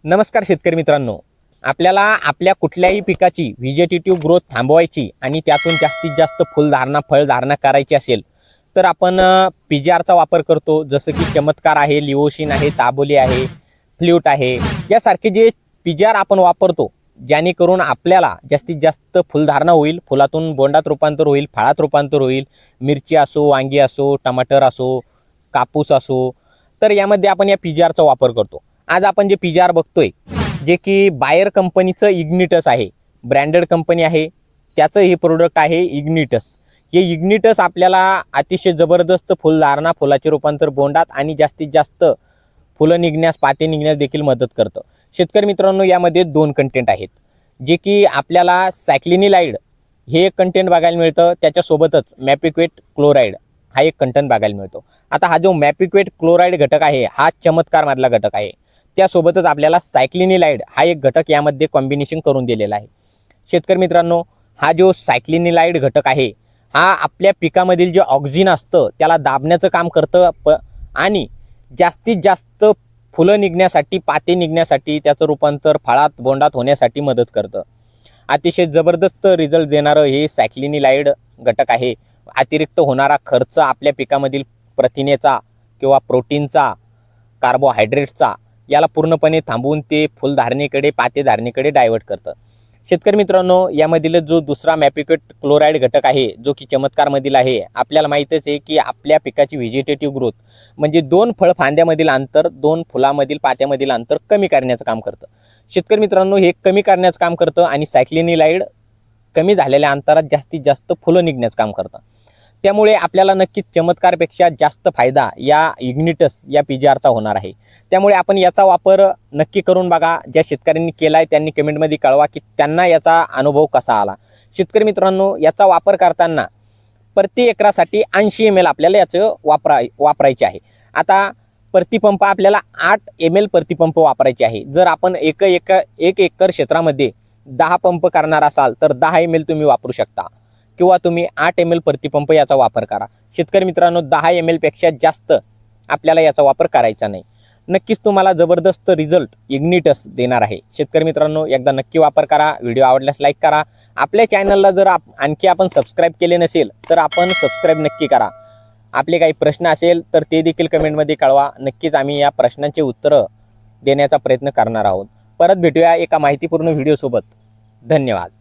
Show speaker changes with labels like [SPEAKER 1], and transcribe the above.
[SPEAKER 1] नमस्कार शेतकरी मित्रांनो, आपल्याला आपल्या कुठल्याही पिकाची व्हेजिटेटिव्ह ग्रोथ थांबवायची आणि त्यातून जास्तीत जास्त फुलधारणा फळधारणा करायची असेल तर आपण पीजीआरचा वापर करतो। जसं की चमत्कार आहे, लिओशिन आहे, ताबोली आहे, फ्ल्यूट आहे, यासारखे जे पीजीआर आपण वापरतो जेणेकरून आपल्याला जास्तीत जास्त फुलधारणा होईल, फुलातून बोंडात रूपांतर होईल, फळात रूपांतर होईल। मिरची असो, वांगी असो, टमाटर असो, कापूस असो, तर यामध्ये आपण या पीजीआरचा वापर करतो। आज आपण जे पीजीआर बघतोय जे की बायर कंपनीचं इग्निटस आहे, ब्रँडेड कंपनी आहे, त्याचं हे प्रोडक्ट आहे इग्निटस। हे इग्निटस आपल्याला अतिशय जबरदस्त फुलधारणा, फुलाचे रूपांतर बोंडात आणि जास्तीत जास्त फुलं निघण्यास, पाते निघण्यास देखील मदत करतं। शेतकरी मित्रांनो, यामध्ये दोन कंटेंट आहेत जे की आपल्याला सायक्लिनिलाइड हे कंटेंट बघायला मिळतं, त्याच्यासोबतच मॅपिक्वेट क्लोराइड हा एक कंटेंट बघायला मिळतो। आता हा जो मॅपिक्वेट क्लोराइड घटक आहे हा चमत्कार मधला घटक आहे, त्यासोबतच आपल्याला सायक्लिनिलाइड हा एक घटक यामध्ये कॉम्बिनेशन करून दिलेला आहे। शेतकरी मित्रांनो, हा जो सायक्लिनिलाइड घटक आहे हा आपल्या पिकामधील जे ऑक्सिजन असतं त्याला दाबण्याचं काम करतं आणि जास्तीत जास्त फुलं निघण्यासाठी, पाते निघण्यासाठी, त्याचं रूपांतर फळात बोंडात होण्यासाठी मदत करतं। अतिशय जबरदस्त रिझल्ट देणारं हे सायक्लिनिलाइड घटक आहे। अतिरिक्त होणारा खर्च आपल्या पिकामधील प्रथिनेचा किंवा प्रोटीनचा, कार्बोहायड्रेटचा याला पूर्णपणे थांबवून ते फुलधारणेकडे, पातेधारणेकडे डायव्हर्ट करतं। शेतकरी मित्रांनो, यामधील जो दुसरा मॅपिक्वेट क्लोराइड घटक आहे जो की चमत्कारमधील आहे, आपल्याला माहितच आहे की आपल्या पिकाची व्हेजिटेटिव्ह ग्रोथ म्हणजे दोन फळ फांद्यामधील अंतर, दोन फुलामधील पात्यामधील अंतर कमी करण्याचं काम करतं। शेतकरी मित्रांनो, हे कमी करण्याचं काम करतं आणि सायक्लिनिलाइड कमी झालेल्या अंतरात जास्तीत जास्त फुलं निघण्याचं काम करतं। त्यामुळे आपल्याला नक्कीच चमत्कारपेक्षा जास्त फायदा या इग्निटस या पीजीआरचा होणार आहे। त्यामुळे आपण याचा वापर नक्की करून बघा। ज्या शेतकऱ्यांनी केलाय त्यांनी कमेंटमध्ये कळवा की त्यांना याचा अनुभव कसा आला। शेतकरी मित्रांनो, याचा वापर करताना प्रति एकरासाठी 80 ml आपल्याला याचं वापरायचे आहे। आता प्रतिपंप आपल्याला 8 ml प्रतिपंप वापरायचे आहे। जर आपण एक एकर क्षेत्रामध्ये 10 पंप करणार असाल तर 10 ml तुम्ही वापरू शकता किंवा तुम्ही 8 ml प्रतिपंप याचा वापर करा। शेतकरी मित्रांनो, 10 ml पेक्षा जास्त आपल्याला याचा वापर करायचा नाही। नक्कीच तुम्हाला जबरदस्त रिझल्ट इग्निटस देणार आहे। शेतकरी मित्रांनो, एकदा नक्की वापर करा। व्हिडिओ आवडल्यास लाईक करा। आपल्या चॅनलला जर आणखी आपण सबस्क्राईब केले नसेल तर आपण सबस्क्राईब नक्की करा। आपले काही प्रश्न असेल तर ते देखील कमेंटमध्ये कळवा। नक्कीच आम्ही या प्रश्नांची उत्तरं देण्याचा प्रयत्न करणार आहोत। परत भेटूया एका माहितीपूर्ण व्हिडिओ सोबत। धन्यवाद।